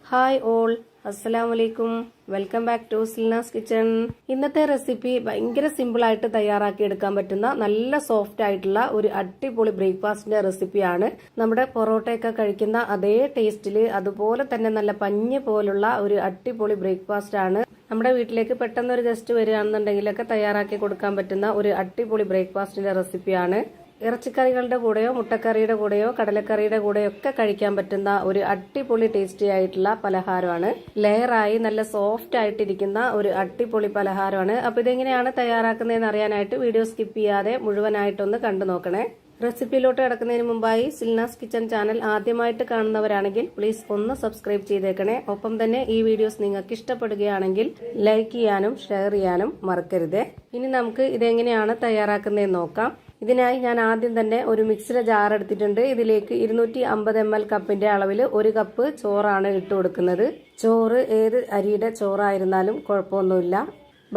Hi all, അസ്സലാമു അലൈക്കും. Welcome back to Silna's kitchen. ഇന്നത്തെ റെസിപ്പി ഭയങ്കര സിമ്പിൾ ആയിട്ട് തയ്യാറാക്കി എടുക്കാൻ പറ്റുന്ന നല്ല സോഫ്റ്റ് ആയിട്ടുള്ള ഒരു അടിപൊളി ബ്രേക്ക്ഫാസ്റ്റിന്റെ റെസിപ്പിയാണ്. നമ്മുടെ പൊറോട്ടയൊക്കെ കഴിക്കുന്ന അതേ ടേസ്റ്റില് അതുപോലെ തന്നെ നല്ല പഞ്ഞ് പോലുള്ള ഒരു അടിപൊളി ബ്രേക്ക്ഫാസ്റ്റ് ആണ്. നമ്മുടെ വീട്ടിലേക്ക് പെട്ടെന്ന് ഒരു ഗസ്റ്റ് വരികയാണെന്നുണ്ടെങ്കിലൊക്കെ തയ്യാറാക്കി കൊടുക്കാൻ പറ്റുന്ന ഒരു അടിപൊളി ബ്രേക്ക്ഫാസ്റ്റിന്റെ റെസിപ്പിയാണ്. ഇറച്ചിക്കറികളുടെ കൂടെയോ മുട്ടക്കറിയുടെ കൂടെയോ കടലക്കറിയുടെ കൂടെയോ ഒക്കെ കഴിക്കാൻ പറ്റുന്ന ഒരു അടിപൊളി ടേസ്റ്റി ആയിട്ടുള്ള പലഹാരമാണ്. ലെയറായി നല്ല സോഫ്റ്റ് ആയിട്ടിരിക്കുന്ന ഒരു അടിപൊളി പലഹാരമാണ്. അപ്പൊ ഇതെങ്ങനെയാണ് തയ്യാറാക്കുന്നതെന്ന് അറിയാനായിട്ട് വീഡിയോ സ്കിപ്പ് ചെയ്യാതെ മുഴുവനായിട്ടൊന്ന് കണ്ടു നോക്കണേ. റെസിപ്പിയിലോട്ട് കിടക്കുന്നതിന് മുമ്പായി സിൽനാസ് കിച്ചൺ ചാനൽ ആദ്യമായിട്ട് കാണുന്നവരാണെങ്കിൽ പ്ലീസ് ഒന്ന് സബ്സ്ക്രൈബ് ചെയ്തേക്കണേ. ഒപ്പം തന്നെ ഈ വീഡിയോസ് നിങ്ങൾക്ക് ഇഷ്ടപ്പെടുകയാണെങ്കിൽ ലൈക്ക് ചെയ്യാനും ഷെയർ ചെയ്യാനും മറക്കരുത്. ഇനി നമുക്ക് ഇതെങ്ങനെയാണ് തയ്യാറാക്കുന്നതെന്ന് നോക്കാം. ഇതിനായി ഞാൻ ആദ്യം തന്നെ ഒരു മിക്സിയുടെ ജാർ എടുത്തിട്ടുണ്ട്. ഇതിലേക്ക് 250 ml കപ്പിന്റെ അളവിൽ 1 കപ്പ് ചോറാണ് ഇട്ട് കൊടുക്കുന്നത്. ചോറ് ഏത് അരിയുടെ ചോറായിരുന്നാലും കുഴപ്പമൊന്നുമില്ല.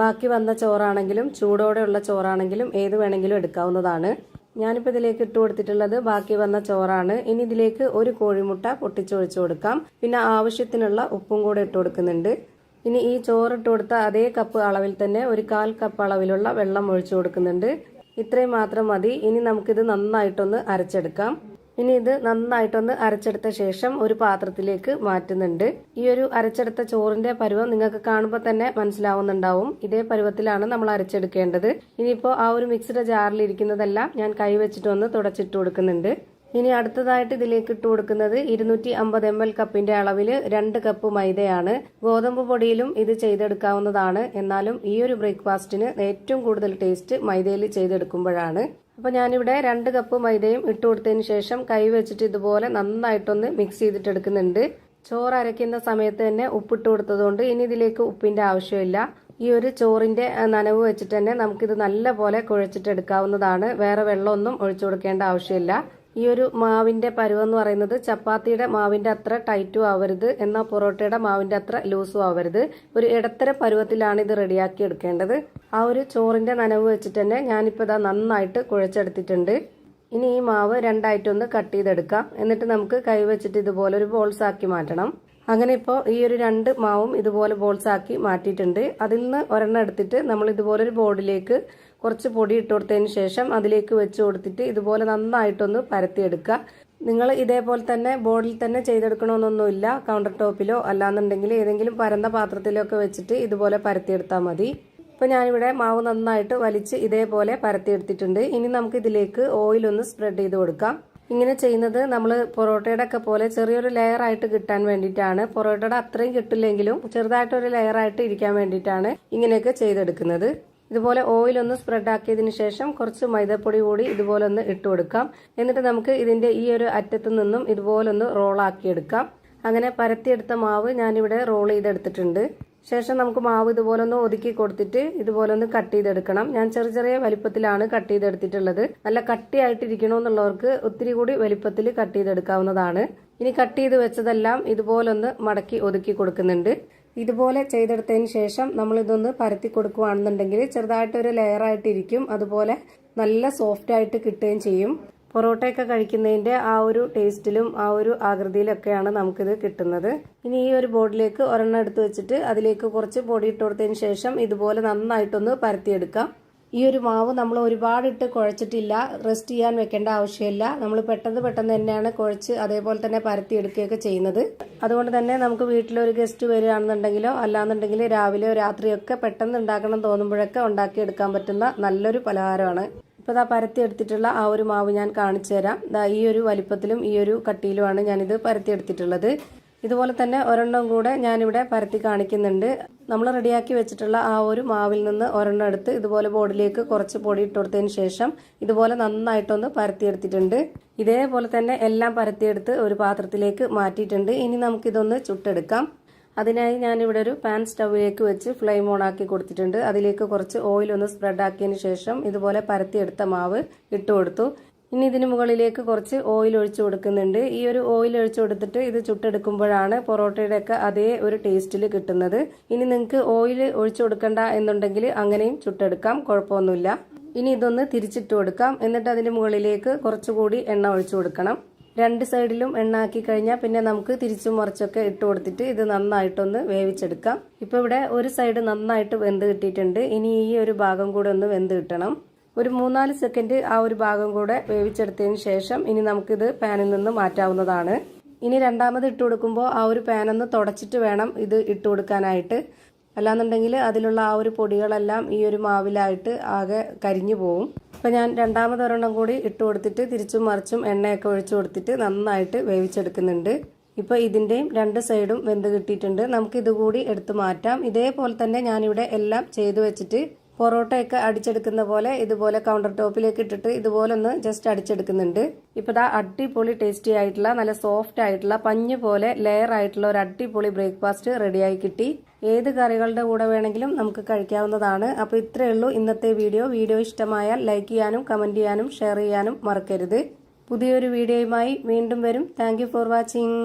ബാക്കി വന്ന ചോറാണെങ്കിലും ചൂടോടെയുള്ള ചോറാണെങ്കിലും ഏത് വേണമെങ്കിലും എടുക്കാവുന്നതാണ്. ഞാനിപ്പോൾ ഇതിലേക്ക് ഇട്ട് കൊടുത്തിട്ടുള്ളത് ബാക്കി വന്ന ചോറാണ്. ഇനി ഇതിലേക്ക് ഒരു കോഴിമുട്ട പൊട്ടിച്ചൊഴിച്ചു കൊടുക്കാം. പിന്നെ ആവശ്യത്തിനുള്ള ഉപ്പും കൂടെ ഇട്ട് കൊടുക്കുന്നുണ്ട്. ഇനി ഈ ചോറ് ഇട്ട് കൊടുത്ത അതേ കപ്പ് അളവിൽ തന്നെ ഒരു 1/4 കപ്പ് അളവിലുള്ള വെള്ളം ഒഴിച്ചു കൊടുക്കുന്നുണ്ട്. ഇത്രയും മാത്രം മതി. ഇനി നമുക്കിത് നന്നായിട്ടൊന്ന് അരച്ചെടുക്കാം. ഇനി ഇത് നന്നായിട്ടൊന്ന് അരച്ചെടുത്ത ശേഷം ഒരു പാത്രത്തിലേക്ക് മാറ്റുന്നുണ്ട്. ഈ ഒരു അരച്ചെടുത്ത ചോറിന്റെ പരുവം നിങ്ങൾക്ക് കാണുമ്പോൾ തന്നെ മനസ്സിലാവുന്നുണ്ടാവും. ഇതേ പരുവത്തിലാണ് നമ്മൾ അരച്ചെടുക്കേണ്ടത്. ഇനിയിപ്പോൾ ആ ഒരു മിക്സിയുടെ ജാറിൽ ഇരിക്കുന്നതെല്ലാം ഞാൻ കൈ വെച്ചിട്ടൊന്ന് തുടച്ചിട്ട് കൊടുക്കുന്നുണ്ട്. ഇനി അടുത്തതായിട്ട് ഇതിലേക്ക് ഇട്ട് കൊടുക്കുന്നത് 250 ml കപ്പിന്റെ അളവിൽ 2 കപ്പ് മൈദയാണ്. ഗോതമ്പ് പൊടിയിലും ഇത് ചെയ്തെടുക്കാവുന്നതാണ്. എന്നാലും ഈ ഒരു ബ്രേക്ക്ഫാസ്റ്റിന് ഏറ്റവും കൂടുതൽ ടേസ്റ്റ് മൈദയിൽ ചെയ്തെടുക്കുമ്പോഴാണ്. അപ്പൊ ഞാനിവിടെ 2 കപ്പ് മൈദയും ഇട്ട് കൊടുത്തതിന് ശേഷം കൈ വെച്ചിട്ട് ഇതുപോലെ നന്നായിട്ടൊന്ന് മിക്സ് ചെയ്തിട്ടെടുക്കുന്നുണ്ട്. ചോറ് അരയ്ക്കുന്ന സമയത്ത് തന്നെ ഉപ്പിട്ട് കൊടുത്തതുകൊണ്ട് ഇനി ഇതിലേക്ക് ഉപ്പിന്റെ ആവശ്യമില്ല. ഈ ഒരു ചോറിന്റെ നനവ് വെച്ചിട്ട് തന്നെ നമുക്കിത് നല്ല പോലെ കുഴച്ചിട്ടെടുക്കാവുന്നതാണ്. വേറെ വെള്ളമൊന്നും ഒഴിച്ചു കൊടുക്കേണ്ട ആവശ്യമില്ല. ഈ ഒരു മാവിന്റെ പരുവം എന്ന് പറയുന്നത് ചപ്പാത്തിയുടെ മാവിന്റെ അത്ര ടൈറ്റും ആവരുത്, എന്നാൽ പൊറോട്ടയുടെ മാവിന്റെ അത്ര ലൂസും ആവരുത്. ഒരു ഇടത്തരം പരുവത്തിലാണ് ഇത് റെഡിയാക്കി എടുക്കേണ്ടത്. ആ ഒരു ചോറിന്റെ നനവ് വെച്ചിട്ട് തന്നെ ഞാനിപ്പോൾ ഇതാ നന്നായിട്ട് കുഴച്ചെടുത്തിട്ടുണ്ട്. ഇനി ഈ മാവ് രണ്ടായിട്ടൊന്ന് കട്ട് ചെയ്തെടുക്കാം. എന്നിട്ട് നമുക്ക് കൈവച്ചിട്ട് ഇതുപോലെ ഒരു ബോൾസ് ആക്കി മാറ്റണം. അങ്ങനെ ഇപ്പോൾ ഈ ഒരു 2 മാവും ഇതുപോലെ ബോൾസ് ആക്കി മാറ്റിയിട്ടുണ്ട്. അതിൽ നിന്ന് ഒരെണ്ണം എടുത്തിട്ട് നമ്മൾ ഇതുപോലെ ഒരു ബോർഡിലേക്ക് കുറച്ച് പൊടി ഇട്ട് കൊടുത്തതിന് ശേഷം അതിലേക്ക് വെച്ച് കൊടുത്തിട്ട് ഇതുപോലെ നന്നായിട്ടൊന്ന് പരത്തിയെടുക്കുക. നിങ്ങൾ ഇതേപോലെ തന്നെ ബോർഡിൽ തന്നെ ചെയ്തെടുക്കണമെന്നൊന്നുമില്ല. കൗണ്ടർ ടോപ്പിലോ അല്ലാന്നുണ്ടെങ്കിൽ ഏതെങ്കിലും പരന്ന പാത്രത്തിലോ ഒക്കെ വെച്ചിട്ട് ഇതുപോലെ പരത്തിയെടുത്താൽ മതി. ഇപ്പോൾ ഞാനിവിടെ മാവ് നന്നായിട്ട് വലിച്ച് ഇതേപോലെ പരത്തിയെടുത്തിട്ടുണ്ട്. ഇനി നമുക്ക് ഇതിലേക്ക് ഓയിൽ ഒന്ന് സ്പ്രെഡ് ചെയ്ത് കൊടുക്കാം. ഇങ്ങനെ ചെയ്യുന്നത് നമ്മൾ പൊറോട്ടയുടെ ഒക്കെ പോലെ ചെറിയൊരു ലെയർ ആയിട്ട് കിട്ടാൻ വേണ്ടിയിട്ടാണ്. പൊറോട്ടയുടെ അത്രയും കിട്ടില്ലെങ്കിലും ചെറുതായിട്ടൊരു ലെയർ ആയിട്ട് ഇരിക്കാൻ വേണ്ടിയിട്ടാണ് ഇങ്ങനെയൊക്കെ ചെയ്തെടുക്കുന്നത്. ഇതുപോലെ ഓയിൽ ഒന്ന് സ്പ്രെഡ് ആക്കിയതിന് ശേഷം കുറച്ച് മൈദപ്പൊടി കൂടി ഇതുപോലെ ഒന്ന് ഇട്ട് കൊടുക്കാം. എന്നിട്ട് നമുക്ക് ഇതിന്റെ ഈ ഒരു അറ്റത്ത് നിന്നും ഇതുപോലെ ഒന്ന് റോളാക്കി എടുക്കാം. അങ്ങനെ പരത്തിയെടുത്ത മാവ് ഞാനിവിടെ റോൾ ചെയ്തെടുത്തിട്ടുണ്ട്. ശേഷം നമുക്ക് മാവ് ഇതുപോലെ ഒന്ന് ഒതുക്കി കൊടുത്തിട്ട് ഇതുപോലെ ഒന്ന് കട്ട് ചെയ്തെടുക്കണം. ഞാൻ ചെറിയ ചെറിയ വലിപ്പത്തിലാണ് കട്ട് ചെയ്തെടുത്തിട്ടുള്ളത്. നല്ല കട്ടിയായിട്ടിരിക്കണമെന്നുള്ളവർക്ക് ഒത്തിരി കൂടി വലിപ്പത്തിൽ കട്ട് ചെയ്തെടുക്കാവുന്നതാണ്. ഇനി കട്ട് ചെയ്ത് വെച്ചതെല്ലാം ഇതുപോലെ ഒന്ന് മടക്കി ഒതുക്കി കൊടുക്കുന്നുണ്ട്. ഇതുപോലെ ചെയ്തെടുത്തതിന് ശേഷം നമ്മൾ ഇതൊന്ന് പരത്തി കൊടുക്കുകയാണെന്നുണ്ടെങ്കിൽ ചെറുതായിട്ടൊരു ലെയർ ആയിട്ടിരിക്കും. അതുപോലെ നല്ല സോഫ്റ്റ് ആയിട്ട് കിട്ടുകയും ചെയ്യും. പൊറോട്ടയൊക്കെ കഴിക്കുന്നതിന്റെ ആ ഒരു ടേസ്റ്റിലും ആ ഒരു ആകൃതിയിലൊക്കെയാണ് നമുക്കിത് കിട്ടുന്നത്. ഇനി ഈ ഒരു ബോർഡിലേക്ക് ഒരെണ്ണം എടുത്ത് വെച്ചിട്ട് അതിലേക്ക് കുറച്ച് പൊടി ഇട്ട് കൊടുത്തതിന് ശേഷം ഇതുപോലെ നന്നായിട്ടൊന്ന് പരത്തിയെടുക്കാം. ഈ ഒരു മാവ് നമ്മൾ ഒരുപാട് ഇട്ട് കുഴച്ചിട്ടില്ല. റെസ്റ്റ് ചെയ്യാൻ വെക്കേണ്ട ആവശ്യമില്ല. നമ്മൾ പെട്ടെന്ന് തന്നെയാണ് കുഴച്ച് അതേപോലെ തന്നെ പരത്തിയെടുക്കുകയൊക്കെ ചെയ്യുന്നത്. അതുകൊണ്ട് തന്നെ നമുക്ക് വീട്ടിലൊരു ഗസ്റ്റ് വരികയാണെന്നുണ്ടെങ്കിലോ അല്ലാന്നുണ്ടെങ്കിൽ രാവിലെയോ രാത്രിയോ ഒക്കെ പെട്ടെന്ന് ഉണ്ടാക്കണം തോന്നുമ്പോഴൊക്കെ ഉണ്ടാക്കിയെടുക്കാൻ പറ്റുന്ന നല്ലൊരു പലഹാരമാണ്. ഇപ്പോൾ ഇതാ പരത്തിയെടുത്തിട്ടുള്ള ആ ഒരു മാവ് ഞാൻ കാണിച്ചു തരാം. ഈ ഒരു വലിപ്പത്തിലും ഈ ഒരു കട്ടിയിലുമാണ് ഞാനിത് പരത്തിയെടുത്തിട്ടുള്ളത്. ഇതുപോലെ തന്നെ ഒരെണ്ണം കൂടെ ഞാനിവിടെ പരത്തി കാണിക്കുന്നുണ്ട്. നമ്മൾ റെഡിയാക്കി വെച്ചിട്ടുള്ള ആ ഒരു മാവിൽ നിന്ന് ഒരെണ്ണം എടുത്ത് ഇതുപോലെ ബോർഡിലേക്ക് കുറച്ച് പൊടി ഇട്ട് കൊടുത്തതിന് ശേഷം ഇതുപോലെ നന്നായിട്ടൊന്ന് പരത്തിയെടുത്തിട്ടുണ്ട്. ഇതേപോലെ തന്നെ എല്ലാം പരത്തിയെടുത്ത് ഒരു പാത്രത്തിലേക്ക് മാറ്റിയിട്ടുണ്ട്. ഇനി നമുക്കിതൊന്ന് ചുട്ടെടുക്കാം. അതിനായി ഞാനിവിടെ ഒരു പാൻ സ്റ്റൗവിലേക്ക് വെച്ച് ഫ്ലെയിം ഓൺ ആക്കി കൊടുത്തിട്ടുണ്ട്. അതിലേക്ക് കുറച്ച് ഓയിൽ ഒന്ന് സ്പ്രെഡ് ആക്കിയതിന് ശേഷം ഇതുപോലെ പരത്തിയെടുത്ത മാവ് ഇട്ട് കൊടുത്തു. ഇനി ഇതിന് മുകളിലേക്ക് കുറച്ച് ഓയിൽ ഒഴിച്ചു കൊടുക്കുന്നുണ്ട്. ഈ ഒരു ഓയിൽ ഒഴിച്ചു കൊടുത്തിട്ട് ഇത് ചുട്ടെടുക്കുമ്പോഴാണ് പൊറോട്ടയുടെ ഒക്കെ അതേ ഒരു ടേസ്റ്റിൽ കിട്ടുന്നത്. ഇനി നിങ്ങൾക്ക് ഓയിൽ ഒഴിച്ചു കൊടുക്കണ്ട എന്നുണ്ടെങ്കിൽ അങ്ങനെയും ചുട്ടെടുക്കാം, കുഴപ്പമൊന്നുമില്ല. ഇനി ഇതൊന്ന് തിരിച്ചിട്ട് കൊടുക്കാം. എന്നിട്ട് അതിന്റെ മുകളിലേക്ക് കുറച്ചുകൂടി എണ്ണ ഒഴിച്ചു കൊടുക്കണം. രണ്ട് സൈഡിലും എണ്ണ ആക്കി കഴിഞ്ഞാൽ പിന്നെ നമുക്ക് തിരിച്ചും മറിച്ചൊക്കെ ഇട്ട് കൊടുത്തിട്ട് ഇത് നന്നായിട്ടൊന്ന് വേവിച്ചെടുക്കാം. ഇപ്പൊ ഇവിടെ ഒരു സൈഡ് നന്നായിട്ട് വെന്ത് കിട്ടിയിട്ടുണ്ട്. ഇനി ഈ ഒരു ഭാഗം കൂടെ ഒന്ന് വെന്ത് കിട്ടണം. ഒരു 3-4 സെക്കൻഡ് ആ ഒരു ഭാഗം കൂടെ വേവിച്ചെടുത്തതിന് ശേഷം ഇനി നമുക്കിത് പാനിൽ നിന്ന് മാറ്റാവുന്നതാണ്. ഇനി രണ്ടാമത് ഇട്ട് കൊടുക്കുമ്പോൾ ആ ഒരു പാനൊന്ന് തുടച്ചിട്ട് വേണം ഇത് ഇട്ട് കൊടുക്കാനായിട്ട്. അല്ലാന്നുണ്ടെങ്കിൽ അതിലുള്ള ആ ഒരു പൊടികളെല്ലാം ഈ ഒരു മാവിലായിട്ട് ആകെ കരിഞ്ഞു പോവും. അപ്പം ഞാൻ രണ്ടാമതൊരെണ്ണം കൂടി ഇട്ട് കൊടുത്തിട്ട് തിരിച്ചും മറിച്ചും എണ്ണയൊക്കെ ഒഴിച്ചു കൊടുത്തിട്ട് നന്നായിട്ട് വേവിച്ചെടുക്കുന്നുണ്ട്. ഇപ്പോൾ ഇതിൻ്റെയും രണ്ട് സൈഡും വെന്ത് കിട്ടിയിട്ടുണ്ട്. നമുക്ക് ഇതുകൂടി എടുത്ത് മാറ്റാം. ഇതേപോലെ തന്നെ ഞാനിവിടെ എല്ലാം ചെയ്തു വെച്ചിട്ട് പൊറോട്ടയൊക്കെ അടിച്ചെടുക്കുന്ന പോലെ ഇതുപോലെ കൗണ്ടർ ടോപ്പിലേക്ക് ഇട്ടിട്ട് ഇതുപോലെ ഒന്ന് ജസ്റ്റ് അടിച്ചെടുക്കുന്നുണ്ട്. ഇപ്പോൾ ദാ അടിപൊളി ടേസ്റ്റി ആയിട്ടുള്ള നല്ല സോഫ്റ്റ് ആയിട്ടുള്ള പഞ്ഞ് പോലെ ലെയർ ആയിട്ടുള്ള ഒരു അടിപൊളി ബ്രേക്ക്ഫാസ്റ്റ് റെഡിയായി കിട്ടി. ഏത് കറികളുടെ കൂടെ വേണമെങ്കിലും നമുക്ക് കഴിക്കാവുന്നതാണ്. അപ്പോൾ ഇത്രയേ ഉള്ളൂ ഇന്നത്തെ വീഡിയോ ഇഷ്ടമായാൽ ലൈക്ക് ചെയ്യാനും കമന്റ് ചെയ്യാനും ഷെയർ ചെയ്യാനും മറക്കരുത്. പുതിയൊരു വീഡിയോയുമായി വീണ്ടും വരും. Thank you for watching.